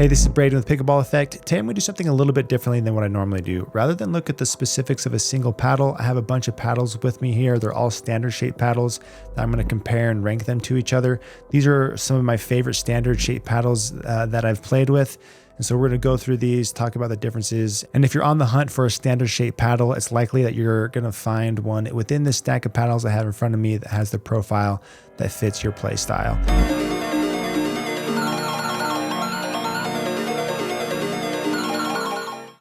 Hey, this is Braden with Pickleball Effect. Today I'm going to do something a little bit differently than what I normally do. Rather than look at the specifics of a single paddle, I have a bunch of paddles with me here. They're all standard shape paddles that I'm going to compare and rank them to each other. These are some of my favorite standard shape paddles that I've played with. And so we're going to go through these, talk about the differences. And if you're on the hunt for a standard shape paddle, it's likely that you're going to find one within this stack of paddles I have in front of me that has the profile that fits your play style.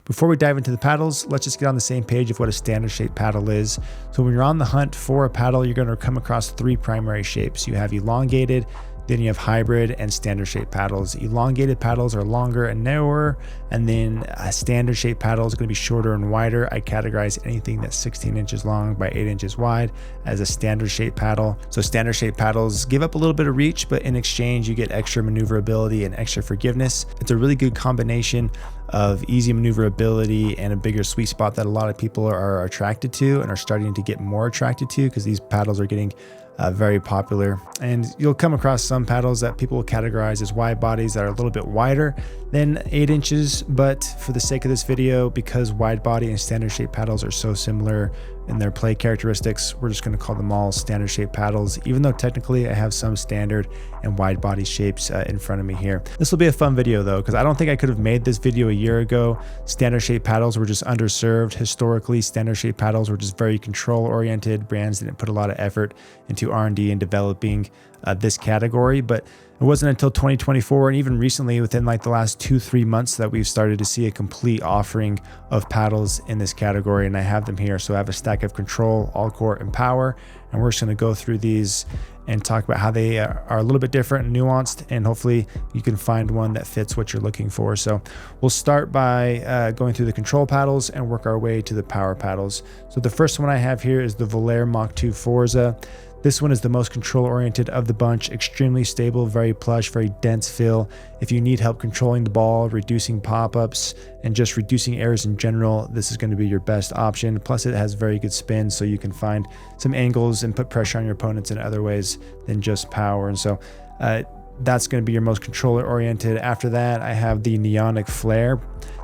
Before we dive into the paddles, let's just get on the same page of what a standard shape paddle is. So when you're on the hunt for a paddle, you're going to come across three primary shapes. You have elongated, then you have hybrid and standard shape paddles. Elongated paddles are longer and narrower, and then a standard shape paddle is going to be shorter and wider. I categorize anything that's 16 inches long by 8 inches wide as a standard shape paddle. So standard shape paddles give up a little bit of reach, but in exchange, you get extra maneuverability and extra forgiveness. It's a really good combination of easy maneuverability and a bigger sweet spot that a lot of people are attracted to and are starting to get more attracted to because these paddles are getting very popular. And you'll come across some paddles that people will categorize as wide bodies that are a little bit wider than 8 inches, but for the sake of this video, because wide body and standard shape paddles are so similar in their play characteristics, we're just going to call them all standard shape paddles, even though technically I have some standard and wide body shapes in front of me here. This will be a fun video though, because I don't think I could have made this video a year ago. Standard shape paddles were just underserved. Historically, standard shape paddles were just very control oriented. Brands didn't put a lot of effort into R&D and developing this category, but it wasn't until 2024 and even recently within like the last 2-3 months that we've started to see a complete offering of paddles in this category, and I have them here. So I have a stack of control, all court, and power, and we're just going to go through these and talk about how they are a little bit different and nuanced, and hopefully you can find one that fits what you're looking for. So we'll start by going through the control paddles and work our way to the power paddles. So the first one I have here is the Volare Mach 2 Forza. This one is the most control oriented of the bunch, extremely stable, very plush, very dense feel. If you need help controlling the ball, reducing pop-ups, and just reducing errors in general, this is going to be your best option. Plus it has very good spin, so you can find some angles and put pressure on your opponents in other ways than just power. And so that's going to be your most controller oriented. After that, I have the Neonic Flare.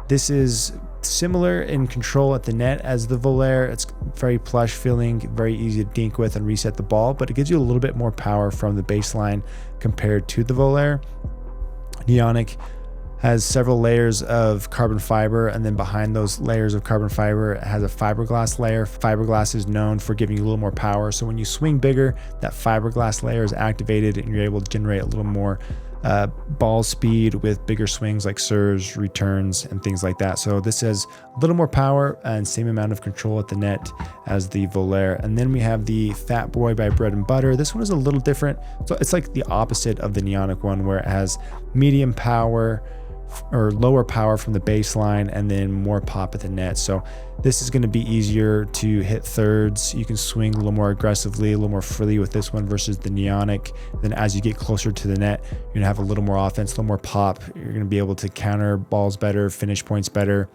This is similar in control at the net as the Volare. It's very plush feeling, very easy to dink with and reset the ball, but it gives you a little bit more power from the baseline compared to the Volare. Neonic has several layers of carbon fiber, and then behind those layers of carbon fiber, it has a fiberglass layer. Fiberglass is known for giving you a little more power, so when you swing bigger, that fiberglass layer is activated and you're able to generate a little more ball speed with bigger swings like serves, returns, and things like that. So this has a little more power and same amount of control at the net as the Volare. And then we have the Fat Boy by Bread and Butter. This one is a little different. So it's like the opposite of the Neonic one, where it has medium power or lower power from the baseline and then more pop at the net. So this is going to be easier to hit thirds. You can swing a little more aggressively, a little more freely with this one versus the Neonic. Then as you get closer to the net, you're going to have a little more offense, a little more pop. You're going to be able to counter balls better, finish points better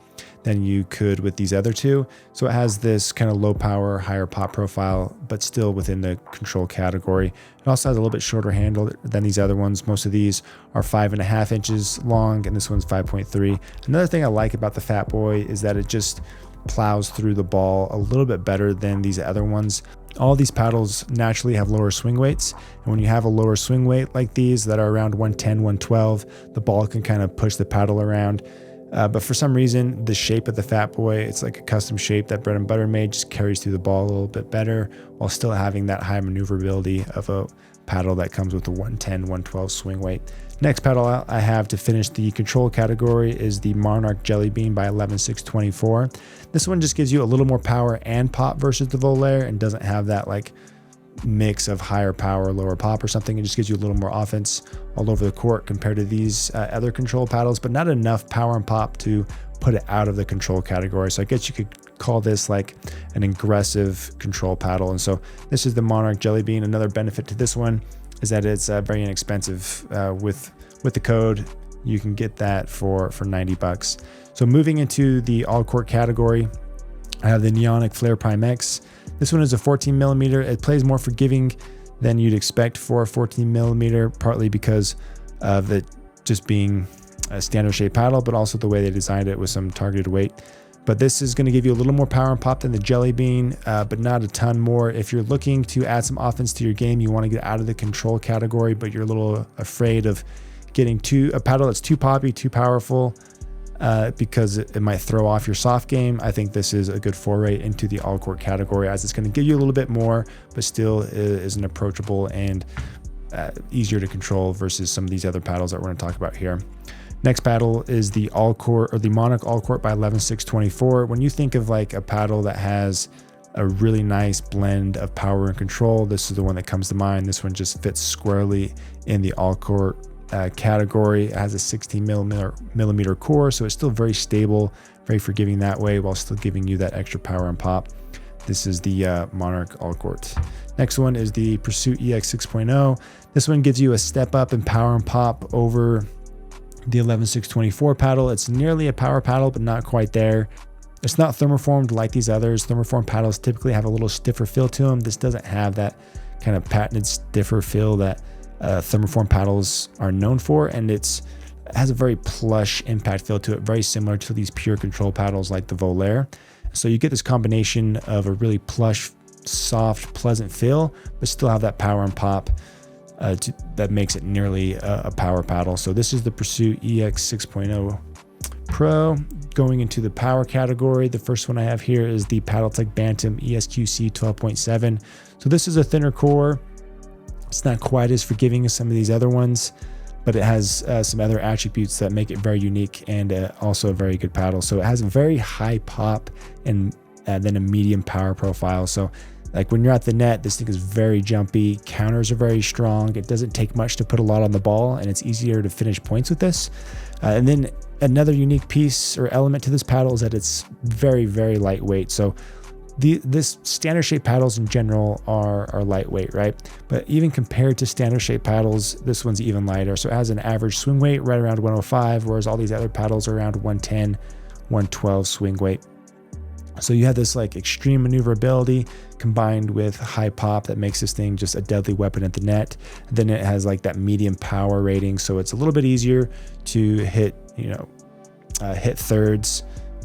than you could with these other two. So it has this kind of low power, higher pop profile, but still within the control category. It also has a little bit shorter handle than these other ones. Most of these are 5.5 inches long, and this one's 5.3. Another thing I like about the Fat Boy is that it just plows through the ball a little bit better than these other ones. All these paddles naturally have lower swing weights, and when you have a lower swing weight like these that are around 110, 112, the ball can kind of push the paddle around. But for some reason, the shape of the Fat Boy, it's like a custom shape that Bread and Butter made, just carries through the ball a little bit better while still having that high maneuverability of a paddle that comes with the 110, 112 swing weight. Next paddle I have to finish the control category is the Monarch Jelly Bean by 11624. This one just gives you a little more power and pop versus the Volare, and doesn't have that like mix of higher power, lower pop or something. It just gives you a little more offense all over the court compared to these other control paddles, but not enough power and pop to put it out of the control category. So I guess you could call this like an aggressive control paddle. And so this is the Monarch Jelly Bean. Another benefit to this one is that it's very inexpensive. With the code, you can get that for 90 bucks. So moving into the all court category, I have the Neonic Flare Prime X. This one is a 14 millimeter. It plays more forgiving than you'd expect for a 14 millimeter, partly because of it just being a standard shape paddle, but also the way they designed it with some targeted weight. But this is going to give you a little more power and pop than the Jelly Bean, but not a ton more. If you're looking to add some offense to your game, you want to get out of the control category, but you're a little afraid of getting a paddle that's too poppy, too powerful, because it might throw off your soft game. I think this is a good foray into the all court category, as it's going to give you a little bit more, but still is an approachable and easier to control versus some of these other paddles that we're going to talk about here. Next paddle is the all court, or the Monarch all court by 11.624. When you think of like a paddle that has a really nice blend of power and control, this is the one that comes to mind. This one just fits squarely in the all court category. It has a 16 millimeter core, so it's still very stable, very forgiving that way, while still giving you that extra power and pop. This is the Monarch all court. Next one is the Pursuit EX 6.0. This one gives you a step up in power and pop over the 11.624 paddle. It's nearly a power paddle, but not quite there. It's not thermoformed like these others. Thermoformed paddles typically have a little stiffer feel to them. This doesn't have that kind of patented stiffer feel that thermoform paddles are known for, and it has a very plush impact feel to it, very similar to these pure control paddles like the Volair. So you get this combination of a really plush, soft, pleasant feel, but still have that power and pop that makes it nearly a power paddle. So this is the Pursuit EX 6.0 Pro. Going into the power category, the first one I have here is the Paddletek Bantam ESQ-C 12.7. So this is a thinner core. It's not quite as forgiving as some of these other ones, but it has some other attributes that make it very unique, and also a very good paddle. So it has a very high pop and then a medium power profile. So like when you're at the net, this thing is very jumpy. Counters are very strong. It doesn't take much to put a lot on the ball, and it's easier to finish points with this. And then another unique piece or element to this paddle is that it's very, very lightweight. So this standard shape paddles in general are lightweight, right? But even compared to standard shape paddles, this one's even lighter. So it has an average swing weight right around 105, whereas all these other paddles are around 110, 112 swing weight. So you have this like extreme maneuverability combined with high pop that makes this thing just a deadly weapon at the net. And then it has like that medium power rating, so it's a little bit easier to hit, hit thirds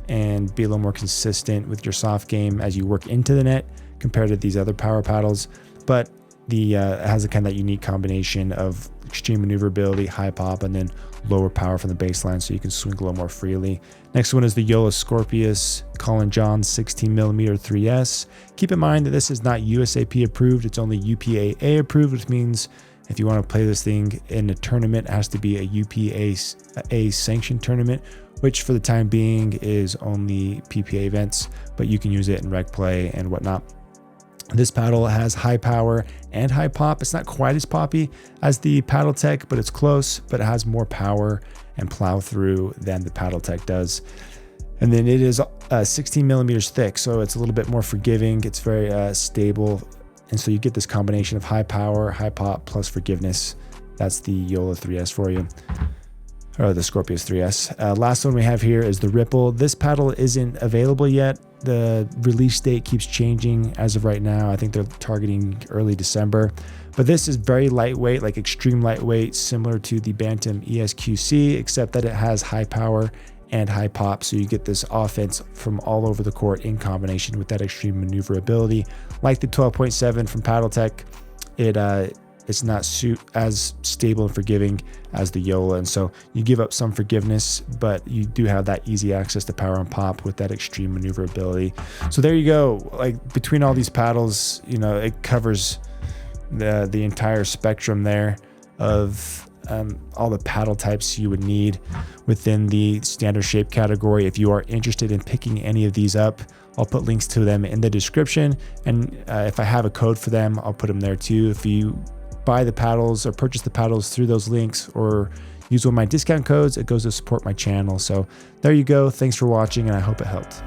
and be a little more consistent with your soft game as you work into the net compared to these other power paddles. But it has a kind of that unique combination of extreme maneuverability, high pop, and then lower power from the baseline, so you can swing a little more freely. Next one is the JOOLA Scorpeus Colin John 16mm 3S. Keep in mind that this is not USAP approved, it's only UPAA approved, which means if you want to play this thing in a tournament, it has to be a UPAA sanctioned tournament, which for the time being is only PPA events, but you can use it in rec play and whatnot. This paddle has high power and high pop. It's not quite as poppy as the Paddletek, but it's close, but it has more power and plow through than the Paddletek does. And then it is 16 millimeters thick, so it's a little bit more forgiving. It's very stable. And so you get this combination of high power, high pop, plus forgiveness. That's the JOOLA 3S for you, or the Scorpeus 3S. Last one we have here is the Ripple. This paddle isn't available yet. The release date keeps changing as of right now. I think they're targeting early December. But this is very lightweight, like extreme lightweight, similar to the Bantam ESQ-C, except that it has high power and high pop. So you get this offense from all over the court in combination with that extreme maneuverability. Like the 12.7 from Paddletek, it's not as stable and forgiving as the JOOLA, and so you give up some forgiveness, but you do have that easy access to power and pop with that extreme maneuverability. So there you go. Like between all these paddles, it covers the entire spectrum there of all the paddle types you would need within the standard shape category. If you are interested in picking any of these up, I'll put links to them in the description, and if I have a code for them, I'll put them there too. If you buy the paddles or purchase the paddles through those links or use one of my discount codes, it goes to support my channel. So there you go. Thanks for watching, and I hope it helped.